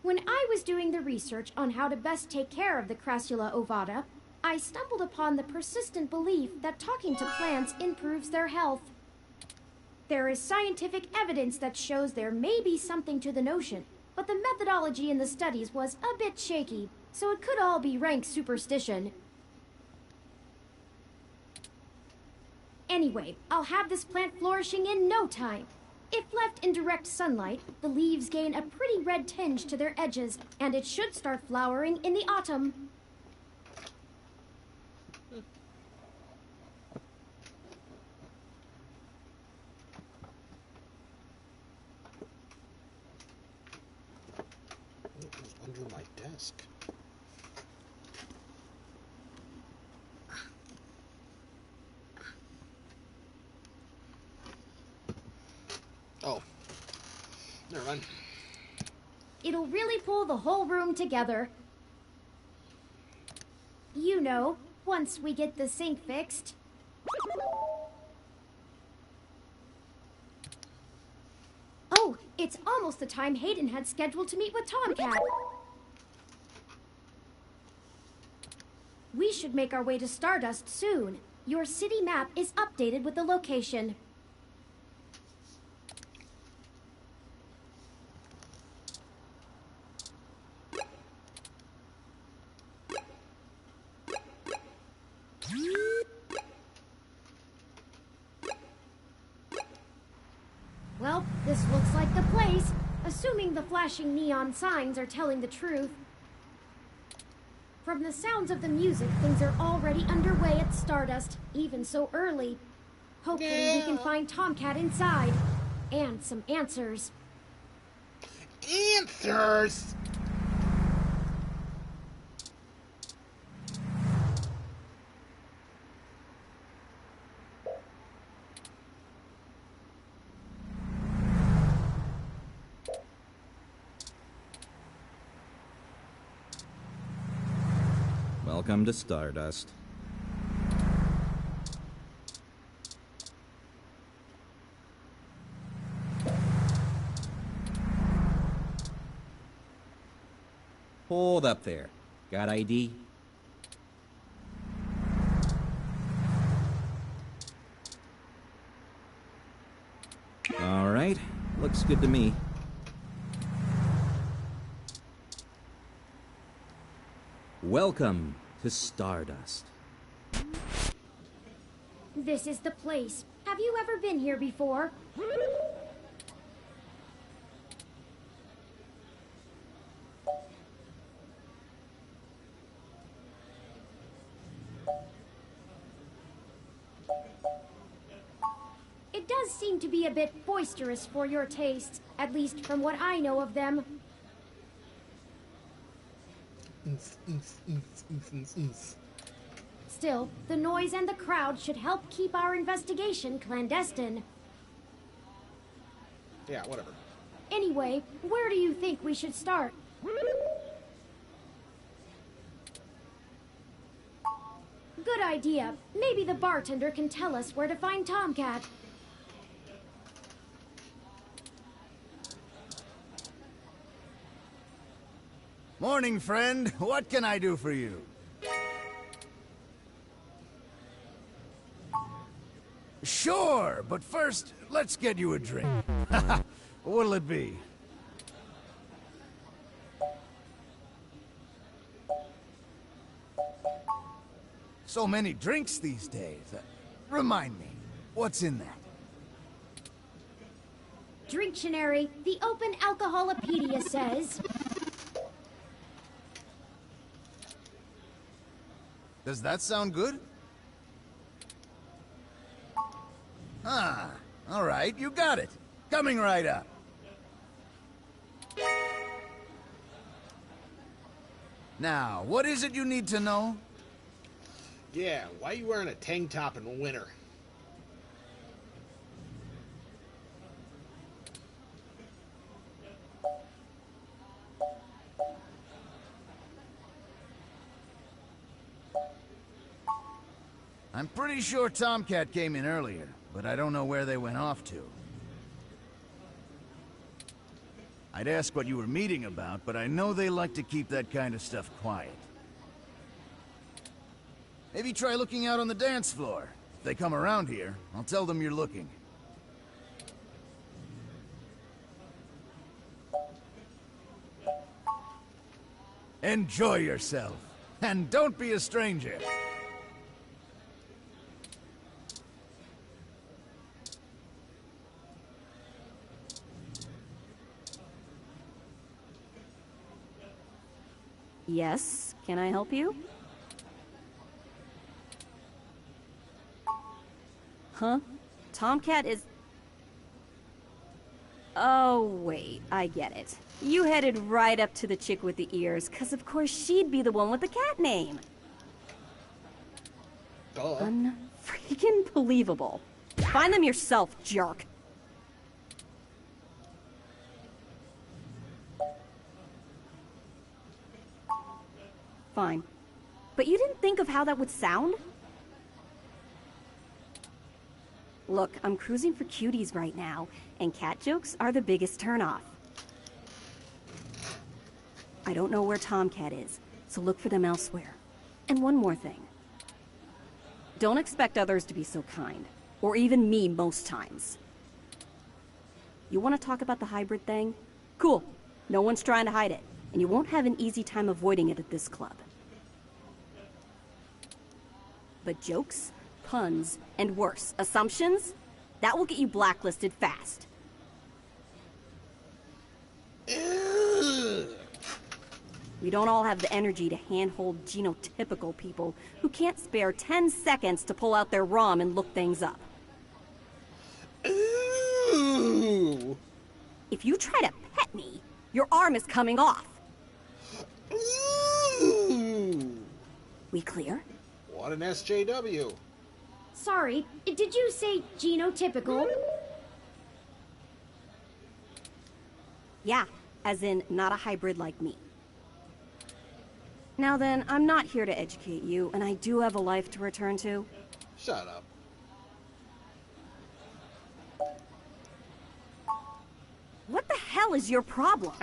When I was doing the research on how to best take care of the Crassula ovata, I stumbled upon the persistent belief that talking to plants improves their health. There is scientific evidence that shows there may be something to the notion, but the methodology in the studies was a bit shaky, so it could all be rank superstition. Anyway, I'll have this plant flourishing in no time. If left in direct sunlight, the leaves gain a pretty red tinge to their edges, and it should start flowering in the autumn. It was under my desk. Oh, never mind. It'll really pull the whole room together. You know, once we get the sink fixed. Oh, it's almost the time Hayden had scheduled to meet with Tomcat. We should make our way to Stardust soon. Your city map is updated with the location. Well, this looks like the place, assuming the flashing neon signs are telling the truth. From the sounds of the music, things are already underway at Stardust, even so early. Hopefully we can find Tomcat inside. And some answers. Answers! Welcome to Stardust. Hold up there. Got ID? All right. Looks good to me. Welcome to Stardust. This is the place. Have you ever been here before? It does seem to be a bit boisterous for your tastes, at least from what I know of them. Still, the noise and the crowd should help keep our investigation clandestine. Yeah, whatever. Anyway, where do you think we should start? Good idea. Maybe the bartender can tell us where to find Tomcat. Morning, friend. What can I do for you? Sure, but first, let's get you a drink. What'll it be? So many drinks these days. Remind me, what's in that? Drinctionary, the Open Alcoholopedia says. Does that sound good? Ah, all right, you got it. Coming right up. Now, what is it you need to know? Yeah, why are you wearing a tank top in winter? I'm pretty sure Tomcat came in earlier, but I don't know where they went off to. I'd ask what you were meeting about, but I know they like to keep that kind of stuff quiet. Maybe try looking out on the dance floor. If they come around here, I'll tell them you're looking. Enjoy yourself, and don't be a stranger. Yes, can I help you? Huh? Tomcat is... Oh, wait, I get it. You headed right up to the chick with the ears, 'cause of course she'd be the one with the cat name. Duh. Unfreaking believable. Find them yourself, jerk. Fine. But you didn't think of how that would sound? Look, I'm cruising for cuties right now, and cat jokes are the biggest turnoff. I don't know where Tomcat is, so look for them elsewhere. And one more thing. Don't expect others to be so kind, or even me most times. You want to talk about the hybrid thing? Cool. No one's trying to hide it, and you won't have an easy time avoiding it at this club. But jokes, puns, and worse, assumptions? That will get you blacklisted fast. We don't all have the energy to handhold genotypical people who can't spare 10 seconds to pull out their ROM and look things up. Ooh. If you try to pet me, your arm is coming off. Ooh. We clear? What an SJW. Sorry, did you say genotypical? Yeah, as in not a hybrid like me. Now then, I'm not here to educate you, and I do have a life to return to. Shut up. What the hell is your problem?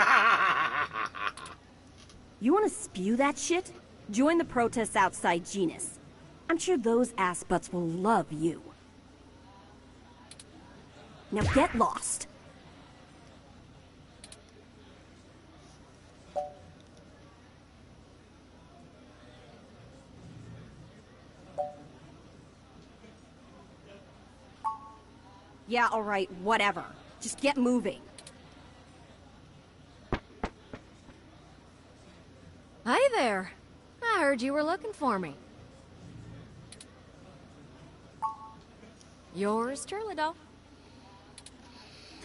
You want to spew that shit? Join the protests outside Genus. I'm sure those ass butts will love you. Now get lost. Yeah, all right, whatever. Just get moving. Hi there. I heard you were looking for me. Yours truly, doll.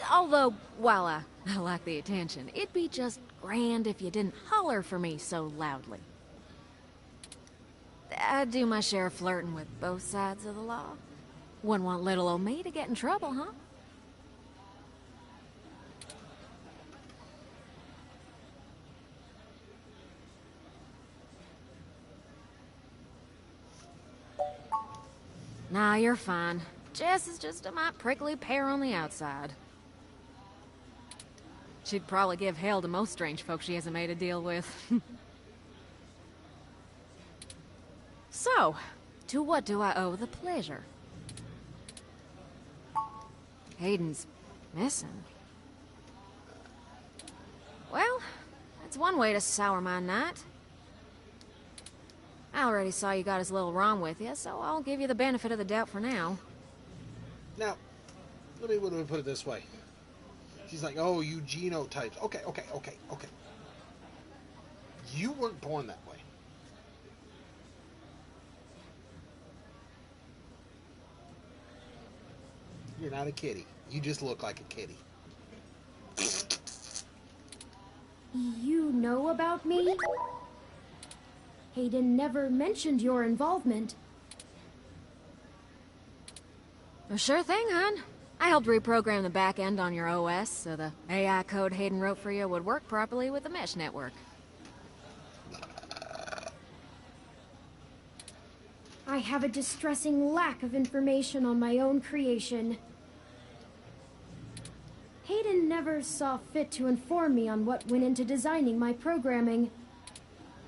Although, while I like the attention, it'd be just grand if you didn't holler for me so loudly. I do my share of flirting with both sides of the law. Wouldn't want little old me to get in trouble, huh? Nah, you're fine. Jess is just a mite prickly pear on the outside. She'd probably give hell to most strange folks she hasn't made a deal with. So, to what do I owe the pleasure? Hayden's missing. Well, that's one way to sour my night. I already saw you got his little ROM with you, so I'll give you the benefit of the doubt for now. Now, let me put it this way. She's like, oh, you genotypes. Okay. You weren't born that way. You're not a kitty. You just look like a kitty. You know about me? Hayden never mentioned your involvement. Well, sure thing, hon. I helped reprogram the back end on your OS so the AI code Hayden wrote for you would work properly with the mesh network. I have a distressing lack of information on my own creation. Hayden never saw fit to inform me on what went into designing my programming.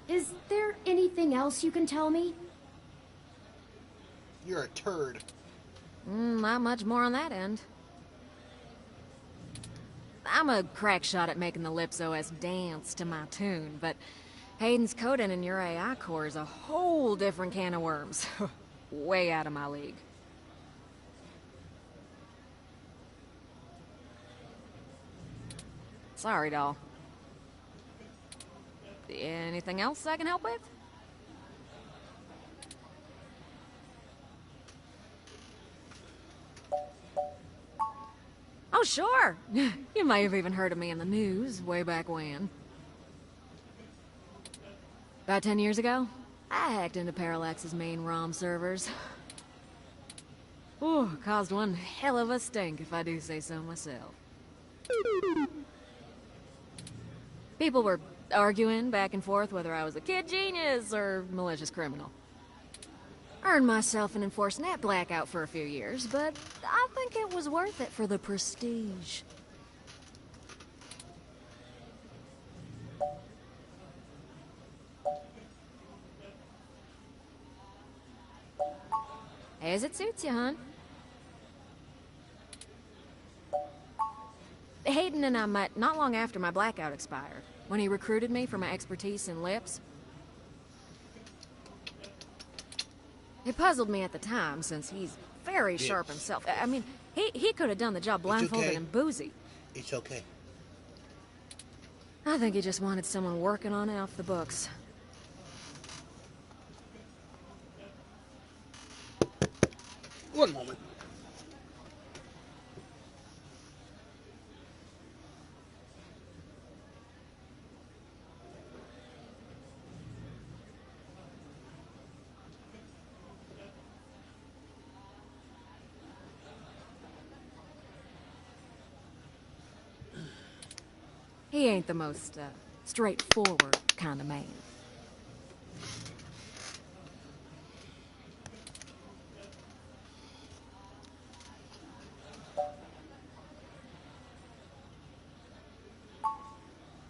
Is there anything else you can tell me? You're a turd. Not much more on that end. I'm a crack shot at making the Lips OS dance to my tune, but Hayden's coding in your AI core is a whole different can of worms. Way out of my league. Sorry, doll. Anything else I can help with? Oh, sure. You may have even heard of me in the news way back when. About 10 years ago, I hacked into Parallax's main ROM servers. Ooh, caused one hell of a stink, if I do say so myself. People were arguing back and forth whether I was a kid genius or malicious criminal. Earned myself an enforced net blackout for a few years, but I think it was worth it for the prestige. As it suits you, hon. Hayden and I met not long after my blackout expired, when he recruited me for my expertise in Lips. It puzzled me at the time, since he's very sharp himself. I mean, he could have done the job blindfolded and boozy. It's okay. I think he just wanted someone working on it off the books. One moment. He ain't the most, straightforward kind of man.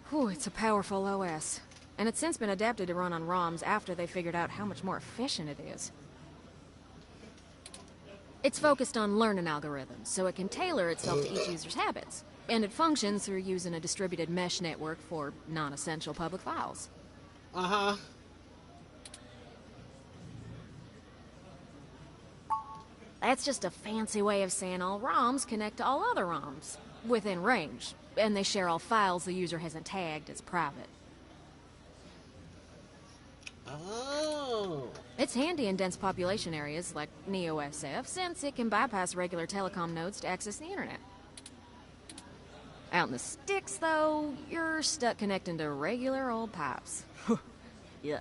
Whew, it's a powerful OS. And it's since been adapted to run on ROMs after they figured out how much more efficient it is. It's focused on learning algorithms, so it can tailor itself to each user's habits. And it functions through using a distributed mesh network for non-essential public files. Uh-huh. That's just a fancy way of saying all ROMs connect to all other ROMs, within range, and they share all files the user hasn't tagged as private. Oh. It's handy in dense population areas like NeoSF, since it can bypass regular telecom nodes to access the internet. Out in the sticks, though, you're stuck connecting to regular old pipes. Yuck.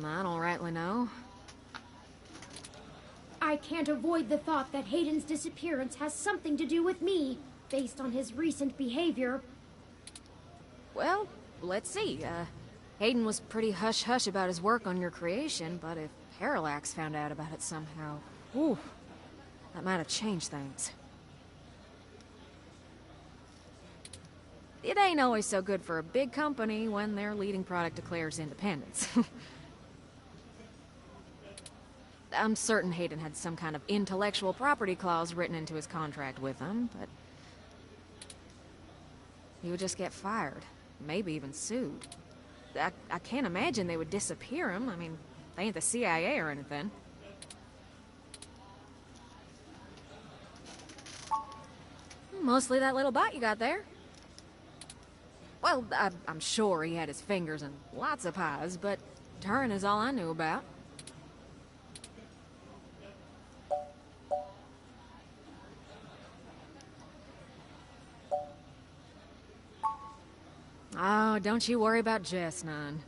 I don't rightly know. I can't avoid the thought that Hayden's disappearance has something to do with me, based on his recent behavior. Well, let's see. Hayden was pretty hush-hush about his work on your creation, but if Parallax found out about it somehow, whew, that might have changed things. It ain't always so good for a big company when their leading product declares independence. I'm certain Hayden had some kind of intellectual property clause written into his contract with them, but he would just get fired, maybe even sued. I can't imagine they would disappear him. I mean, they ain't the CIA or anything. Mostly that little bot you got there. Well, I'm sure he had his fingers in lots of pies, but Turin is all I knew about. Oh, don't you worry about Jess none.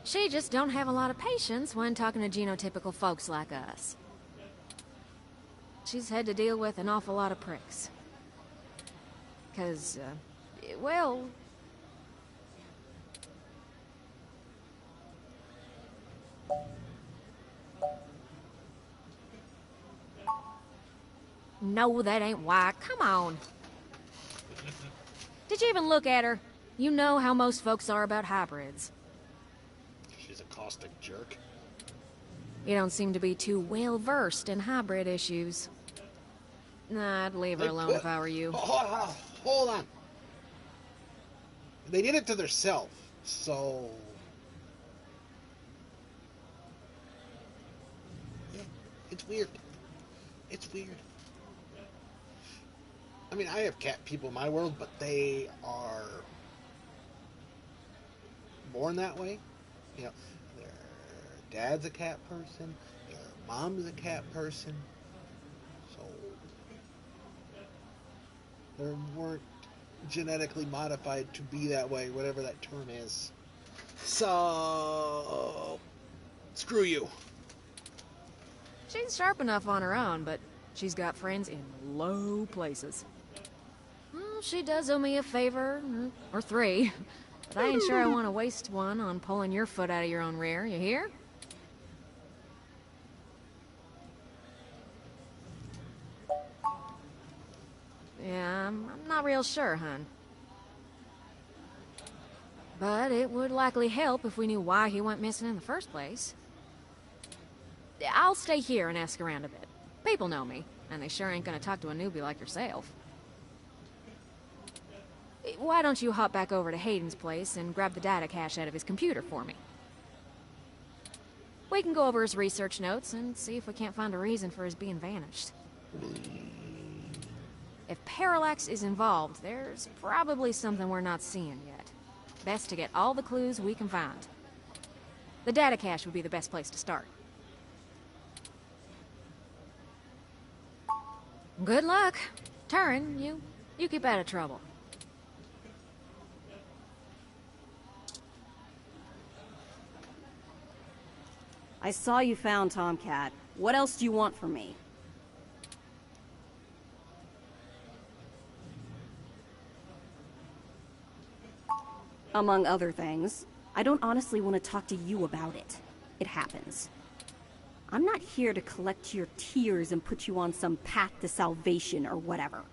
She just don't have a lot of patience when talking to genotypical folks like us. She's had to deal with an awful lot of pricks. 'Cause, well... No, that ain't why. Come on. Did you even look at her? You know how most folks are about hybrids. She's a caustic jerk. You don't seem to be too well-versed in hybrid issues. Nah, I'd leave her alone if I were you. Hold on. They did it to themselves, so... Yeah, it's weird. It's weird. I mean, I have cat people in my world, but they are born that way. You know, their dad's a cat person, their mom's a cat person, so they weren't genetically modified to be that way, whatever that term is. So, screw you. She's sharp enough on her own, but she's got friends in low places. Well, she does owe me a favor, or three, but I ain't sure I want to waste one on pulling your foot out of your own rear, you hear? Yeah, I'm not real sure, hon. But it would likely help if we knew why he went missing in the first place. I'll stay here and ask around a bit. People know me, and they sure ain't gonna talk to a newbie like yourself. Why don't you hop back over to Hayden's place and grab the data cache out of his computer for me? We can go over his research notes and see if we can't find a reason for his being vanished. If Parallax is involved, there's probably something we're not seeing yet. Best to get all the clues we can find. The data cache would be the best place to start. Good luck. Turin, you keep out of trouble. I saw you found Tomcat. What else do you want from me? Among other things, I don't honestly want to talk to you about it. It happens. I'm not here to collect your tears and put you on some path to salvation or whatever.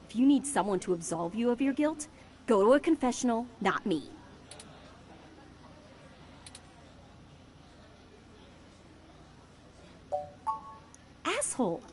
If you need someone to absolve you of your guilt, go to a confessional, not me. Asshole.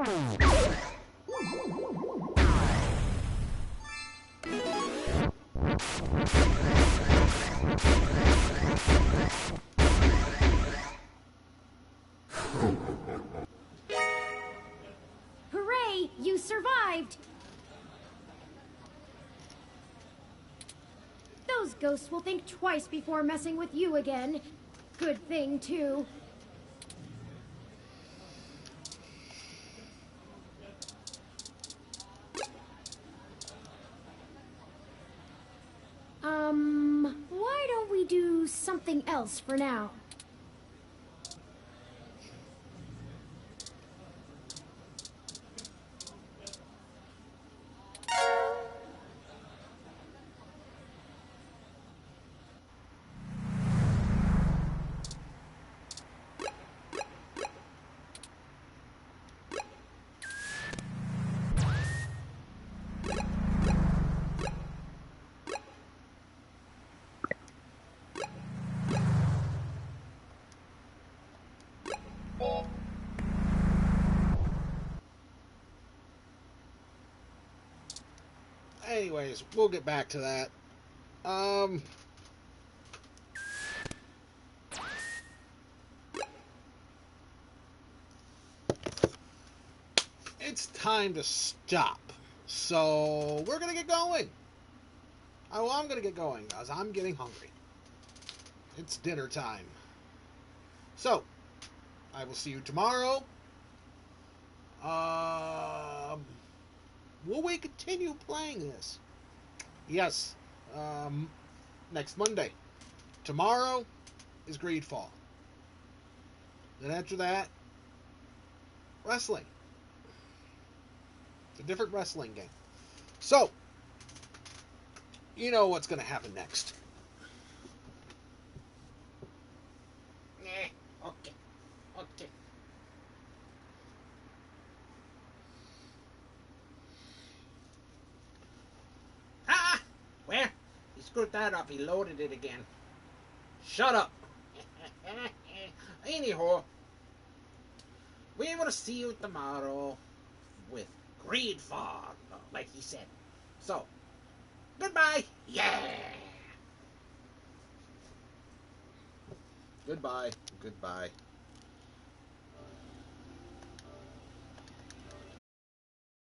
Hooray! You survived! Those ghosts will think twice before messing with you again. Good thing, too. Why don't we do something else for now? Anyways, we'll get back to that. It's time to stop. So, we're gonna get going. Oh, I'm gonna get going, because I'm getting hungry. It's dinner time. So, I will see you tomorrow. Will we continue playing this? Yes. Next Monday. Tomorrow is Greedfall. Then after that, wrestling. It's a different wrestling game. So, you know what's going to happen next. Okay. Well, he screwed that up. He loaded it again. Shut up. Anyhow, we will see you tomorrow with Greedfall, like he said. So, goodbye. Yeah. Goodbye.